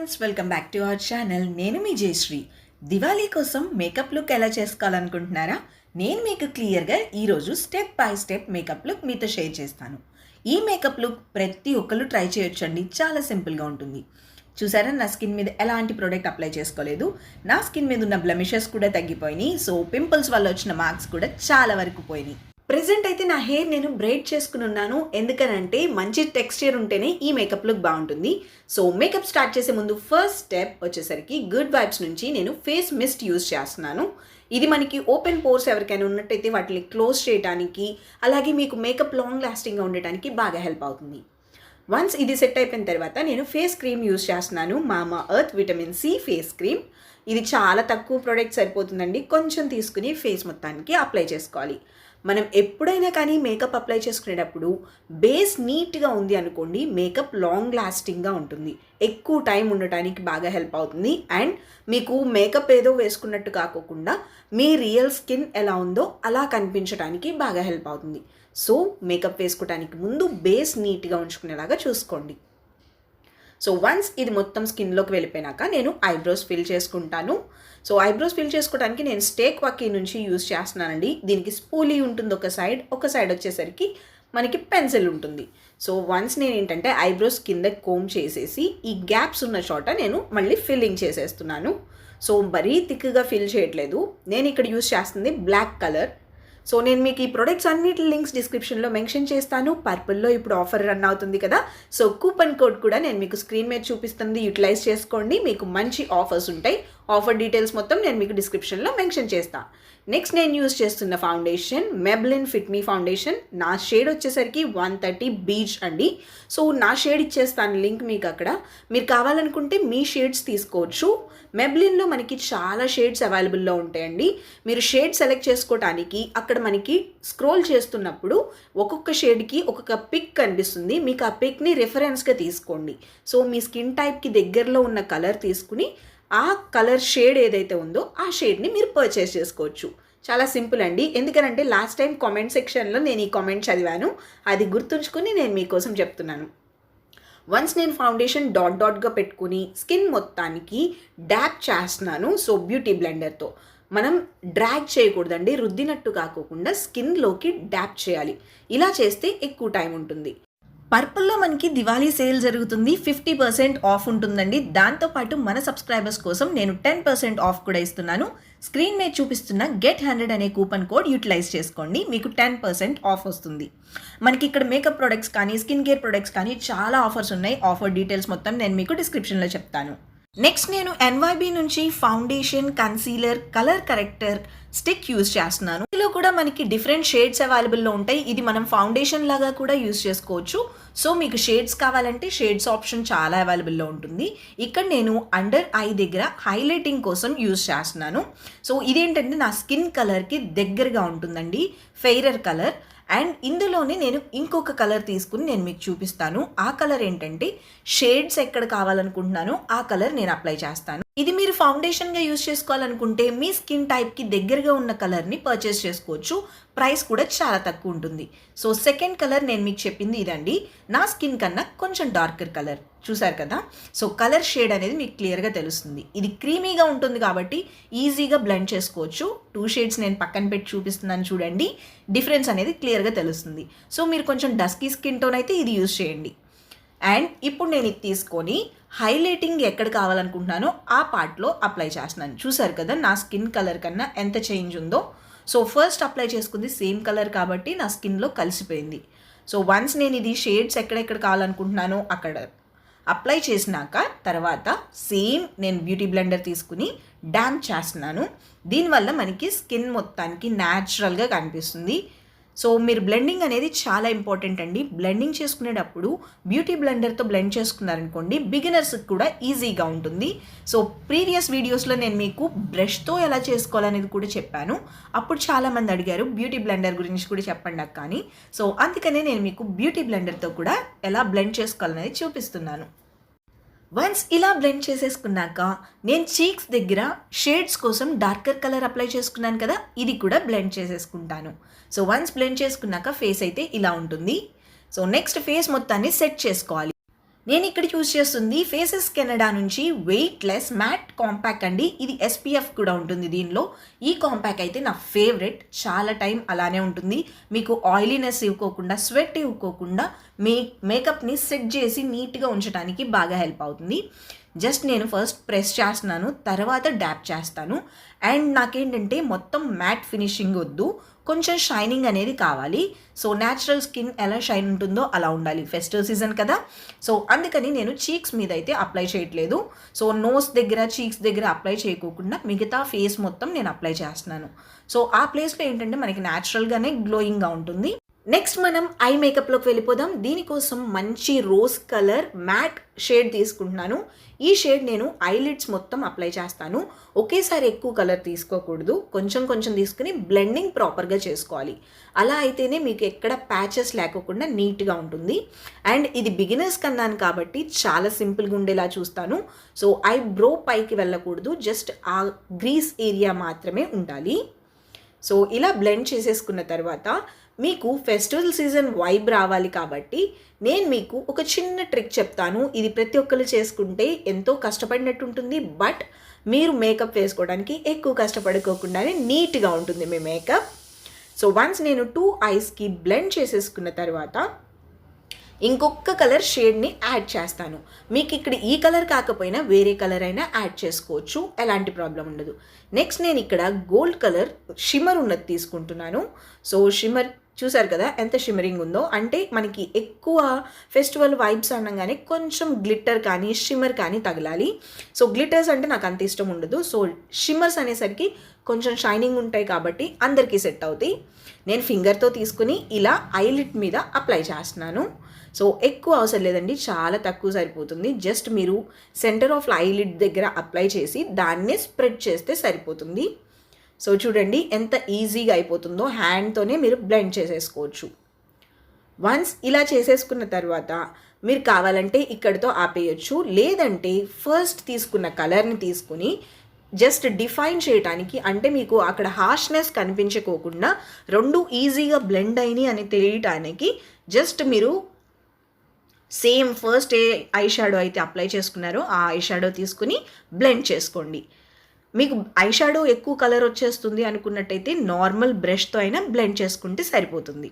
Friends, welcome back to our channel. నేను మీ జయశ్రీ. దివాళీ కోసం makeup look ఎలా చేసుకోవాలనుకుంటున్నారా? నేను మీకు క్లియర్గా ఈరోజు step by step makeup look మీతో షేర్ చేస్తాను. ఈ మేకప్ లుక్ ప్రతి ఒక్కరు ట్రై చేయొచ్చండి. చాలా సింపుల్గా ఉంటుంది. చూసారా, నా స్కిన్ మీద ఎలాంటి ప్రోడక్ట్ అప్లై చేసుకోలేదు. నా స్కిన్ మీద ఉన్న బ్లెమిషెస్ కూడా తగ్గిపోయినాయి. సో పింపుల్స్ వల్ల వచ్చిన మార్క్స్ కూడా చాలా వరకు పోయినాయి. ప్రెజెంట్ అయితే నా హెయిర్ నేను బ్రైడ్ చేసుకుని ఉన్నాను. ఎందుకనంటే మంచి టెక్స్చర్ ఉంటేనే ఈ మేకప్ లుక్ బాగుంటుంది. సో మేకప్ స్టార్ట్ చేసే ముందు ఫస్ట్ స్టెప్ వచ్చేసరికి గుడ్ వైబ్స్ నుంచి నేను ఫేస్ మిస్ట్ యూజ్ చేస్తున్నాను. ఇది మనకి ఓపెన్ పోర్స్ ఎవరికైనా ఉన్నట్టయితే వాటిని క్లోజ్ చేయడానికి, అలాగే మీకు మేకప్ లాంగ్ లాస్టింగ్గా ఉండటానికి బాగా హెల్ప్ అవుతుంది. వన్స్ ఇది సెట్ అయిపోయిన తర్వాత నేను ఫేస్ క్రీమ్ యూజ్ చేస్తున్నాను. MUR vitamin C face cream. ఇది చాలా తక్కువ ప్రోడక్ట్ సరిపోతుందండి. కొంచెం తీసుకుని ఫేస్ మొత్తానికి అప్లై చేసుకోవాలి. మనం ఎప్పుడైనా కానీ మేకప్ అప్లై చేసుకునేటప్పుడు బేస్ నీట్గా ఉంది అనుకోండి, మేకప్ లాంగ్ లాస్టింగ్గా ఉంటుంది, ఎక్కువ టైం ఉండటానికి బాగా హెల్ప్ అవుతుంది. అండ్ మీకు మేకప్ ఏదో వేసుకున్నట్టు కాకోకుండా మీ రియల్ స్కిన్ ఎలా ఉందో అలా కనిపించడానికి బాగా హెల్ప్ అవుతుంది. సో మేకప్ వేసుకోవడానికి ముందు బేస్ నీట్గా ఉంచుకునేలాగా చూసుకోండి. సో వన్స్ ఇది మొత్తం స్కిన్లోకి వెళ్ళిపోయినాక నేను ఐబ్రోస్ ఫిల్ చేసుకుంటాను. సో ఐబ్రోస్ ఫిల్ చేసుకోవడానికి నేను స్టేక్ వాకీ నుంచి యూజ్ చేస్తున్నానండి. దీనికి స్పూలీ ఉంటుంది ఒక సైడ్ వచ్చేసరికి మనకి పెన్సిల్ ఉంటుంది. సో వన్స్ నేను ఏంటంటే ఐబ్రోస్ కింద కోమ్ చేసేసి ఈ గ్యాప్స్ ఉన్న చోట నేను మళ్ళీ ఫిల్లింగ్ చేసేస్తున్నాను. సో మరీ థిక్గా ఫిల్ చేయట్లేదు. నేను ఇక్కడ యూజ్ చేస్తుంది బ్లాక్ కలర్. సో నేను మీకు ఈ ప్రొడక్ట్స్ అన్నిటి లింక్స్ డిస్క్రిప్షన్లో మెన్షన్ చేస్తాను. పర్పుల్లో ఇప్పుడు ఆఫర్ రన్ అవుతుంది కదా, సో కూపన్ కోడ్ కూడా నేను మీకు స్క్రీన్ మీద చూపిస్తుంది, యూటిలైజ్ చేసుకోండి. మీకు మంచి ఆఫర్స్ ఉంటాయి. ఆఫర్ డీటెయిల్స్ మొత్తం నేను మీకు డిస్క్రిప్షన్లో మెన్షన్ చేస్తాను. నెక్స్ట్ నేను యూజ్ చేస్తున్న ఫౌండేషన్ Maybelline FitMe ఫౌండేషన్. నా షేడ్ వచ్చేసరికి 130 బీచ్ అండి. సో నా షేడ్ ఇచ్చేస్తాను లింక్ మీకు అక్కడ. మీరు కావాలనుకుంటే మీ షేడ్స్ తీసుకోవచ్చు. Maybellineలో మనకి చాలా షేడ్స్ అవైలబుల్లో ఉంటాయండి. మీరు షేడ్ సెలెక్ట్ చేసుకోవడానికి అక్కడ మనకి స్క్రోల్ చేస్తున్నప్పుడు ఒక్కొక్క షేడ్కి ఒక్కొక్క పిక్ కనిపిస్తుంది. మీకు ఆ పిక్ని రిఫరెన్స్గా తీసుకోండి. సో మీ స్కిన్ టైప్కి దగ్గరలో ఉన్న కలర్ తీసుకుని ఆ కలర్ షేడ్ ఏదైతే ఉందో ఆ షేడ్ని మీరు పర్చేస్ చేసుకోవచ్చు. చాలా సింపుల్ అండి. ఎందుకనంటే లాస్ట్ టైం కామెంట్ సెక్షన్లో నేను ఈ కామెంట్ చదివాను, అది గుర్తుంచుకుని నేను మీకోసం చెప్తున్నాను. వన్స్ నేను ఫౌండేషన్ డాట్గా పెట్టుకుని స్కిన్ మొత్తానికి డ్యాప్ చేస్తున్నాను. సో బ్యూటీ బ్లెండర్తో మనం డ్రాగ్ చేయకూడదండి, రుద్దినట్టు కాకోకుండా స్కిన్లోకి డ్యాప్ చేయాలి. ఇలా చేస్తే ఎక్కువ టైం ఉంటుంది. పర్పుల్లో మనకి దివాళీ సేల్ జరుగుతుంది. 50% ఆఫ్ ఉంటుందండి. దాంతోపాటు మన సబ్స్క్రైబర్స్ కోసం నేను 10% ఆఫ్ కూడా ఇస్తున్నాను. స్క్రీన్ మీద చూపిస్తున్న Get 100 అనే కూపన్ కోడ్ యూటిలైజ్ చేసుకోండి, మీకు 10% ఆఫ్ వస్తుంది. మనకి ఇక్కడ మేకప్ ప్రొడక్ట్స్ కానీ స్కిన్ కేర్ ప్రొడక్ట్స్ కానీ చాలా ఆఫర్స్ ఉన్నాయి. ఆఫర్ డీటెయిల్స్ మొత్తం నేను మీకు డిస్క్రిప్షన్లో చెప్తాను. నెక్స్ట్ నేను NYB నుంచి foundation, concealer, colour corrector stick use చేస్తున్నాను. ఇందులో కూడా మనకి డిఫరెంట్ షేడ్స్ అవైలబుల్లో ఉంటాయి. ఇది మనం ఫౌండేషన్ లాగా కూడా యూజ్ చేసుకోవచ్చు. సో మీకు షేడ్స్ కావాలంటే షేడ్స్ ఆప్షన్ చాలా అవైలబుల్లో ఉంటుంది. ఇక్కడ నేను అండర్ ఐ దగ్గర హైలైటింగ్ కోసం యూజ్ చేస్తున్నాను. సో ఇదేంటంటే నా స్కిన్ కలర్కి దగ్గరగా ఉంటుందండి, ఫెయిరర్ కలర్. అండ్ ఇందులోనే నేను ఇంకొక కలర్ తీసుకుని నేను మీకు చూపిస్తాను. ఆ కలర్ ఏంటంటే షేడ్స్ ఎక్కడ కావాలనుకుంటున్నానో ఆ కలర్ నేను అప్లై చేస్తాను. ఇది మీరు ఫౌండేషన్గా యూజ్ చేసుకోవాలనుకుంటే మీ స్కిన్ టైప్కి దగ్గరగా ఉన్న కలర్ని పర్చేస్ చేసుకోవచ్చు. ప్రైస్ కూడా చాలా తక్కువ ఉంటుంది. సో సెకండ్ కలర్ నేను మీకు చెప్పింది ఇదండి. నా స్కిన్ కన్నా కొంచెం డార్కర్ కలర్. చూసారు కదా, సో కలర్ షేడ్ అనేది మీకు క్లియర్గా తెలుస్తుంది. ఇది క్రీమీగా ఉంటుంది కాబట్టి ఈజీగా బ్లెండ్ చేసుకోవచ్చు. 2 షేడ్స్ నేను పక్కన పెట్టి చూపిస్తున్నాను చూడండి, డిఫరెన్స్ అనేది క్లియర్గా తెలుస్తుంది. సో మీరు కొంచెం డస్కీ స్కిన్ టోన్ అయితే ఇది యూజ్ చేయండి. అండ్ ఇప్పుడు నేను ఇది తీసుకొని హైలైటింగ్ ఎక్కడ కావాలనుకుంటున్నానో ఆ పార్ట్లో అప్లై చేస్తున్నాను. చూసారు కదా నా స్కిన్ కలర్ కన్నా ఎంత చేంజ్ ఉందో. సో ఫస్ట్ అప్లై చేసుకుంది సేమ్ కలర్ కాబట్టి నా స్కిన్లో కలిసిపోయింది. సో వన్స్ నేను ఇది షేడ్స్ ఎక్కడెక్కడ కావాలనుకుంటున్నానో అక్కడ అప్లై చేసినాక తర్వాత సేమ్ నేను బ్యూటీ బ్లెండర్ తీసుకుని డ్యామ్ చేస్తున్నాను. దీనివల్ల మనకి స్కిన్ మొత్తానికి న్యాచురల్గా కనిపిస్తుంది. సో మీరు బ్లెండింగ్ అనేది చాలా ఇంపార్టెంట్ అండి. బ్లెండింగ్ చేసుకునేటప్పుడు బ్యూటీ బ్లెండర్తో బ్లెండ్ చేసుకున్నారనుకోండి, బిగినర్స్కి కూడా ఈజీగా ఉంటుంది. సో ప్రీవియస్ వీడియోస్లో నేను మీకు బ్రష్తో ఎలా చేసుకోవాలనేది కూడా చెప్పాను. అప్పుడు చాలామంది అడిగారు బ్యూటీ బ్లెండర్ గురించి కూడా చెప్పండి నాకు కానీ. సో అందుకనే నేను మీకు బ్యూటీ బ్లెండర్తో కూడా ఎలా బ్లెండ్ చేసుకోవాలనేది చూపిస్తున్నాను. వన్స్ ఇలా బ్లెండ్ చేసేసుకున్నాక నేను చీక్స్ దగ్గర షేడ్స్ కోసం డార్కర్ కలర్ అప్లై చేసుకున్నాను కదా, ఇది కూడా బ్లెండ్ చేసేసుకుంటాను. సో వన్స్ బ్లెండ్ చేసుకున్నాక ఫేస్ అయితే ఇలా ఉంటుంది. సో నెక్స్ట్ ఫేస్ మొత్తాన్ని సెట్ చేసుకోవాలి. నేను ఇక్కడ యూజ్ చేస్తుంది ఫేసెస్ కెనడా నుంచి వెయిట్లెస్ మ్యాట్ కాంపాక్ట్ అండి. ఇది SPF కూడా ఉంటుంది దీనిలో. ఈ కాంపాక్ట్ అయితే నా ఫేవరెట్. చాలా టైం అలానే ఉంటుంది. మీకు ఆయిలీనెస్ ఇవ్వకోకుండా, స్వెట్ ఇవ్వకోకుండా మేకప్ని సెట్ చేసి నీట్గా ఉంచడానికి బాగా హెల్ప్ అవుతుంది. జస్ట్ నేను ఫస్ట్ ప్రెస్ చేస్తున్నాను, తర్వాత డ్యాప్ చేస్తాను. అండ్ నాకేంటంటే మొత్తం మ్యాట్ ఫినిషింగ్ వద్దు, కొంచెం షైనింగ్ అనేది కావాలి. సో న్యాచురల్ స్కిన్ ఎలా షైన్ ఉంటుందో అలా ఉండాలి. ఫెస్టివ్ సీజన్ కదా, సో అందుకని నేను చీక్స్ మీద అయితే అప్లై చేయట్లేదు. సో నోస్ దగ్గర, చీక్స్ దగ్గర అప్లై చేయకోకుండా మిగతా ఫేస్ మొత్తం నేను అప్లై చేస్తున్నాను. సో ఆ ప్లేస్లో ఏంటంటే మనకి న్యాచురల్గానే గ్లోయింగ్గా ఉంటుంది. నెక్స్ట్ మనం ఐ మేకప్లోకి వెళ్ళిపోదాం. దీనికోసం మంచి రోజ్ కలర్ మ్యాట్ షేడ్ తీసుకుంటున్నాను. ఈ షేడ్ నేను ఐలిడ్స్ మొత్తం అప్లై చేస్తాను. ఒకేసారి ఎక్కువ కలర్ తీసుకోకూడదు, కొంచెం కొంచెం తీసుకుని బ్లెండింగ్ ప్రాపర్గా చేసుకోవాలి. అలా అయితేనే మీకు ఎక్కడ ప్యాచెస్ లేకోకుండా నీట్గా ఉంటుంది. అండ్ ఇది బిగినర్స్ కన్నాను కాబట్టి చాలా సింపుల్గా ఉండేలా చూస్తాను. సో ఐబ్రో పైకి వెళ్ళకూడదు, జస్ట్ ఆ గ్రీస్ ఏరియా మాత్రమే ఉండాలి. సో ఇలా బ్లెండ్ చేసేసుకున్న తర్వాత మీకు ఫెస్టివల్ సీజన్ వైబ్ రావాలి కాబట్టి నేను మీకు ఒక చిన్న ట్రిక్ చెప్తాను. ఇది ప్రతి ఒక్కరు చేసుకుంటే ఎంతో కష్టపడినట్టు ఉంటుంది, బట్ మీరు మేకప్ వేసుకోవడానికి ఎక్కువ కష్టపడుకోకుండానే నీట్గా ఉంటుంది మీ మేకప్. సో వన్స్ నేను 2 ఐస్కి బ్లెండ్ చేసేసుకున్న తర్వాత ఇంకొక కలర్ షేడ్ని యాడ్ చేస్తాను. మీకు ఇక్కడ ఈ కలర్ కాకపోయినా వేరే కలర్ అయినా యాడ్ చేసుకోవచ్చు, ఎలాంటి ప్రాబ్లం ఉండదు. నెక్స్ట్ నేను ఇక్కడ గోల్డ్ కలర్ షిమ్మర్ ఉన్నది తీసుకుంటున్నాను. సో షిమ్మర్ చూసారు కదా ఎంత షిమ్మరింగ్ ఉందో, అంటే మనకి ఎక్కువ ఫెస్టివల్ వైబ్స్ అనగానే కొంచెం గ్లిట్టర్ కానీ షిమ్మర్ కానీ తగలాలి. సో గ్లిటర్స్ అంటే నాకు అంత ఇష్టం ఉండదు. సో షిమ్మర్స్ అనేసరికి కొంచెం షైనింగ్ ఉంటాయి కాబట్టి అందరికీ సెట్ అవుతాయి. నేను ఫింగర్తో తీసుకుని ఇలా ఐలిడ్ మీద అప్లై చేస్తున్నాను. సో ఎక్కువ అవసరం లేదండి, చాలా తక్కువ సరిపోతుంది. జస్ట్ మీరు సెంటర్ ఆఫ్ ఐలిడ్ దగ్గర అప్లై చేసి దాన్నే స్ప్రెడ్ చేస్తే సరిపోతుంది. సో చూడండి ఎంత ఈజీగా అయిపోతుందో, హ్యాండ్తోనే మీరు బ్లెండ్ చేసేసుకోవచ్చు. వన్స్ ఇలా చేసేసుకున్న తర్వాత మీరు కావాలంటే ఇక్కడితో ఆపేయచ్చు, లేదంటే ఫస్ట్ తీసుకున్న కలర్ని తీసుకుని జస్ట్ డిఫైన్ చేయడానికి, అంటే మీకు అక్కడ హార్ష్నెస్ కనిపించకోకుండా రెండు ఈజీగా బ్లెండ్ అయినాయి అని తెలియటానికి జస్ట్ మీరు same first A eye shadow అయితే అప్లై చేసుకున్నారో ఆ ఐ షాడో తీసుకుని బ్లెండ్ చేసుకోండి. మీకు ఐ షాడో ఎక్కువ కలర్ వచ్చేస్తుంది అనుకున్నట్టయితే నార్మల్ బ్రష్తో అయినా బ్లెండ్ చేసుకుంటే సరిపోతుంది.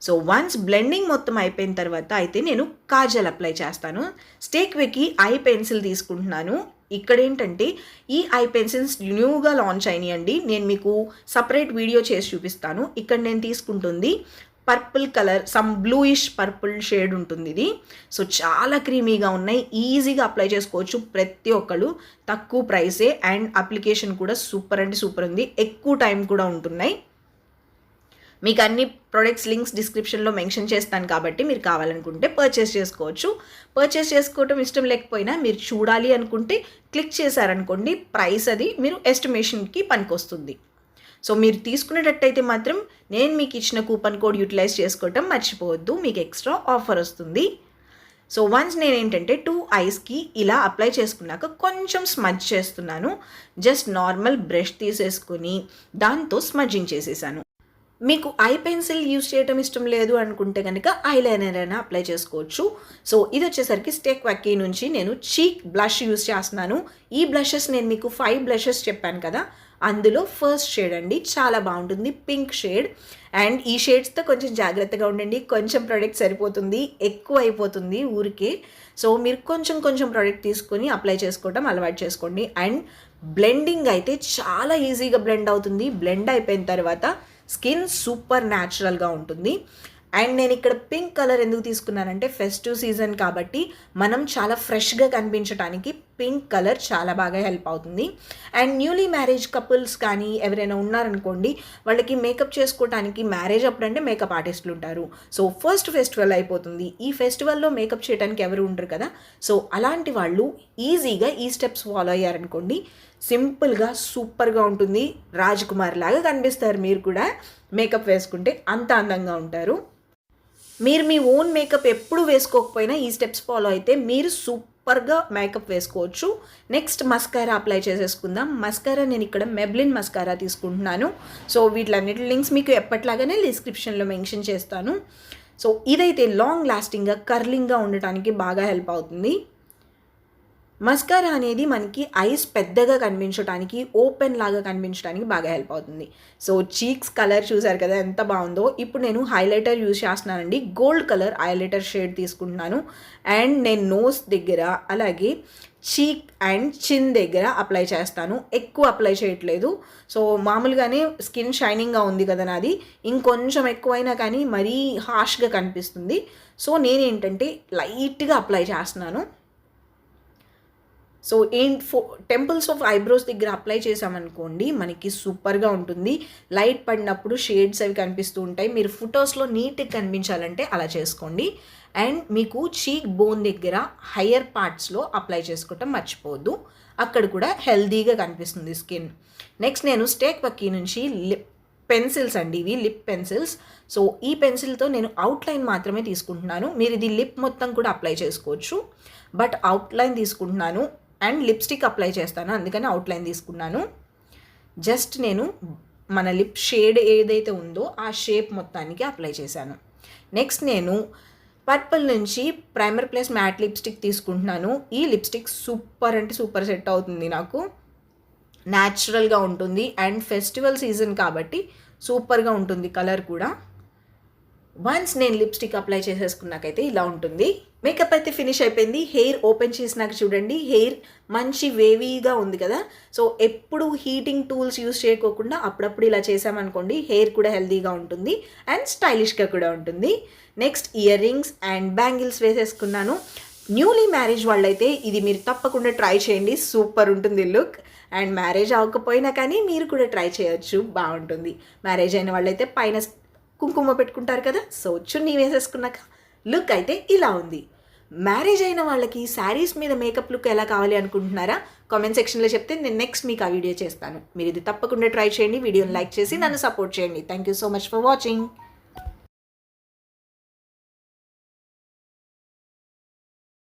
సో వన్స్ బ్లెండింగ్ మొత్తం అయిపోయిన తర్వాత అయితే నేను కాజల్ అప్లై చేస్తాను. స్టేక్వేకి ఐ పెన్సిల్ తీసుకుంటున్నాను. ఇక్కడ ఏంటంటే ఈ ఐ పెన్సిల్స్ న్యూగా లాంచ్ అయినాయండి, నేను మీకు సపరేట్ వీడియో చేసి చూపిస్తాను. ఇక్కడ నేను తీసుకుంటుంది purple colour, some bluish purple shade ఉంటుంది ఇది. సో చాలా క్రీమీగా ఉన్నాయి, ఈజీగా అప్లై చేసుకోవచ్చు ప్రతి ఒక్కళ్ళు, తక్కువ ప్రైసే. అండ్ అప్లికేషన్ కూడా సూపర్ అంటే సూపర్ ఉంది, ఎక్కువ టైం కూడా ఉంటున్నాయి. మీకు అన్ని ప్రొడక్ట్స్ లింక్స్ డిస్క్రిప్షన్లో మెన్షన్ చేస్తాను కాబట్టి మీరు కావాలనుకుంటే పర్చేస్ చేసుకోవచ్చు. పర్చేస్ చేసుకోవటం ఇష్టం లేకపోయినా మీరు చూడాలి అనుకుంటే క్లిక్ చేశారనుకోండి, ప్రైస్ అది మీరు ఎస్టిమేషన్కి పనికొస్తుంది. సో మీరు తీసుకునేటట్టయితే మాత్రం నేను మీకు ఇచ్చిన కూపన్ కోడ్ యూటిలైజ్ చేసుకోవటం మర్చిపోవద్దు, మీకు ఎక్స్ట్రా ఆఫర్ వస్తుంది. సో వన్స్ నేను ఏంటంటే 2 ఐస్కి ఇలా అప్లై చేసుకున్నాక కొంచెం స్మజ్ చేస్తున్నాను. జస్ట్ నార్మల్ బ్రష్ తీసేసుకుని దాంతో స్మజ్జింగ్ చేసేసాను. మీకు ఐ పెన్సిల్ యూస్ చేయడం ఇష్టం లేదు అనుకుంటే కనుక ఐలైనర్ అయినా అప్లై చేసుకోవచ్చు. సో ఇది వచ్చేసరికి స్టేక్వేకి నుంచి నేను చీక్ బ్లష్ యూస్ చేస్తున్నాను. ఈ బ్లషెస్ నేను మీకు 5 బ్లషెస్ చెప్పాను కదా, అందులో ఫస్ట్ షేడ్ అండి, చాలా బాగుంటుంది, పింక్ షేడ్. అండ్ ఈ షేడ్స్తో కొంచెం జాగ్రత్తగా ఉండండి, కొంచెం ప్రోడక్ట్ సరిపోతుంది, ఎక్కువ అయిపోతుంది ఊరికే. సో మీరు కొంచెం కొంచెం ప్రోడక్ట్ తీసుకొని అప్లై చేసుకోవడం అలవాటు చేసుకోండి. అండ్ బ్లెండింగ్ అయితే చాలా ఈజీగా బ్లెండ్ అవుతుంది. బ్లెండ్ అయిపోయిన తర్వాత స్కిన్ సూపర్ న్యాచురల్గా ఉంటుంది. అండ్ నేను ఇక్కడ పింక్ కలర్ ఎందుకు తీసుకున్నానంటే ఫెస్టివ్ సీజన్ కాబట్టి మనం చాలా ఫ్రెష్గా కనిపించడానికి పింక్ కలర్ చాలా బాగా హెల్ప్ అవుతుంది. అండ్ న్యూలీ మ్యారేజ్ కపుల్స్ కానీ ఎవరైనా ఉన్నారనుకోండి, వాళ్ళకి మేకప్ చేసుకోవడానికి మ్యారేజ్ అప్పుడంటే మేకప్ ఆర్టిస్టులు ఉంటారు. సో ఫస్ట్ ఫెస్టివల్ అయిపోతుంది, ఈ ఫెస్టివల్లో మేకప్ చేయడానికి ఎవరు ఉండరు కదా. సో అలాంటి వాళ్ళు ఈజీగా ఈ స్టెప్స్ ఫాలో అయ్యారనుకోండి, సింపుల్గా సూపర్గా ఉంటుంది, రాజ్కుమార్ లాగా కనిపిస్తారు. మీరు కూడా మేకప్ వేసుకుంటే అంత అందంగా ఉంటారు. మీరు మీ ఓన్ మేకప్ ఎప్పుడు వేసుకోకపోయినా ఈ స్టెప్స్ ఫాలో అయితే మీరు సూపర్గా మేకప్ వేసుకోవచ్చు. నెక్స్ట్ మస్కారా అప్లై చేసేసుకుందాం. మస్కారా నేను ఇక్కడ మెబ్లిన్ మస్కారా తీసుకుంటున్నాను. సో వీటిలన్నిటి లింక్స్ మీకు ఎప్పట్లాగానే డిస్క్రిప్షన్లో మెన్షన్ చేస్తాను. సో ఇదైతే లాంగ్ లాస్టింగ్గా కర్లింగ్గా ఉండటానికి బాగా హెల్ప్ అవుతుంది. మస్కారా అనేది మనకి ఐస్ పెద్దగా కనిపించడానికి, ఓపెన్ లాగా కనిపించడానికి బాగా హెల్ప్ అవుతుంది. సో చీక్స్ కలర్ చూసారు కదా ఎంత బాగుందో. ఇప్పుడు నేను హైలైటర్ యూజ్ చేస్తున్నానండి. గోల్డ్ కలర్ హైలైటర్ షేడ్ తీసుకుంటున్నాను. అండ్ నేను నోస్ దగ్గర అలాగే చీక్ అండ్ చిన్ దగ్గర అప్లై చేస్తాను. ఎక్కువ అప్లై చేయట్లేదు. సో మామూలుగానే స్కిన్ షైనింగ్గా ఉంది కదా నాది, ఇంకొంచెం ఎక్కువైనా కానీ మరీ హార్ష్గా కనిపిస్తుంది. సో నేనేంటంటే లైట్గా అప్లై చేస్తున్నాను. సో టెంపుల్స్ ఆఫ్ ఐబ్రోస్ దగ్గర అప్లై చేసామనుకోండి మనకి సూపర్గా ఉంటుంది. లైట్ పడినప్పుడు షేడ్స్ అవి కనిపిస్తూ ఉంటాయి. మీరు ఫొటోస్లో నీట్గా కనిపించాలంటే అలా చేసుకోండి. అండ్ మీకు చీక్ బోన్ దగ్గర హయ్యర్ పార్ట్స్లో అప్లై చేసుకోవటం మర్చిపోవద్దు, అక్కడ కూడా హెల్దీగా కనిపిస్తుంది స్కిన్. నెక్స్ట్ నేను స్టేక్ పక్కీ నుంచి లిప్ పెన్సిల్స్ అండి, ఇవి లిప్ పెన్సిల్స్. సో ఈ పెన్సిల్తో నేను అవుట్లైన్ మాత్రమే తీసుకుంటున్నాను. మీరు ఇది లిప్ మొత్తం కూడా అప్లై చేసుకోవచ్చు, బట్ అవుట్లైన్ తీసుకుంటున్నాను. అండ్ లిప్స్టిక్ అప్లై చేస్తాను, అందుకని అవుట్లైన్ తీసుకున్నాను. జస్ట్ నేను మన లిప్ షేడ్ ఏదైతే ఉందో ఆ షేప్ మొత్తానికి అప్లై చేశాను. నెక్స్ట్ నేను పర్పుల్ నుంచి ప్రైమర్ ప్లస్ మ్యాట్ లిప్స్టిక్ తీసుకుంటున్నాను. ఈ లిప్స్టిక్ సూపర్ అంటే సూపర్ సెట్ అవుతుంది నాకు, న్యాచురల్గా ఉంటుంది. అండ్ ఫెస్టివల్ సీజన్ కాబట్టి సూపర్గా ఉంటుంది కలర్ కూడా. వన్స్ నేను లిప్స్టిక్ అప్లై చేసేసుకున్నాకైతే ఇలా ఉంటుంది. మేకప్ అయితే ఫినిష్ అయిపోయింది. హెయిర్ ఓపెన్ చేసినాక చూడండి, హెయిర్ మంచి వేవీగా ఉంది కదా. సో ఎప్పుడు హీటింగ్ టూల్స్ యూస్ చేయకోకుండా అప్పుడప్పుడు ఇలా చేసామనుకోండి హెయిర్ కూడా హెల్దీగా ఉంటుంది అండ్ స్టైలిష్గా కూడా ఉంటుంది. Next ear rings and bangles వేసేసుకున్నాను. న్యూలీ మ్యారేజ్ వాళ్ళైతే ఇది మీరు తప్పకుండా ట్రై చేయండి, సూపర్ ఉంటుంది లుక్. అండ్ మ్యారేజ్ అవ్వకపోయినా కానీ మీరు కూడా ట్రై చేయొచ్చు, బాగుంటుంది. మ్యారేజ్ అయిన వాళ్ళైతే పైన కుంకుమ పెట్టుకుంటారు కదా, సో చున్నీ వేసేసుకున్నాక లుక్ అయితే ఇలా ఉంది. మ్యారేజ్ అయిన వాళ్ళకి శారీస్ మీద మేకప్ లుక్ ఎలా కావాలి అనుకుంటున్నారా? కామెంట్ సెక్షన్లో చెప్తే నేను నెక్స్ట్ మీకు ఆ వీడియో చేస్తాను. మీరు ఇది తప్పకుండా ట్రై చేయండి. వీడియోని లైక్ చేసి నన్ను సపోర్ట్ చేయండి. Thank you so much for watching.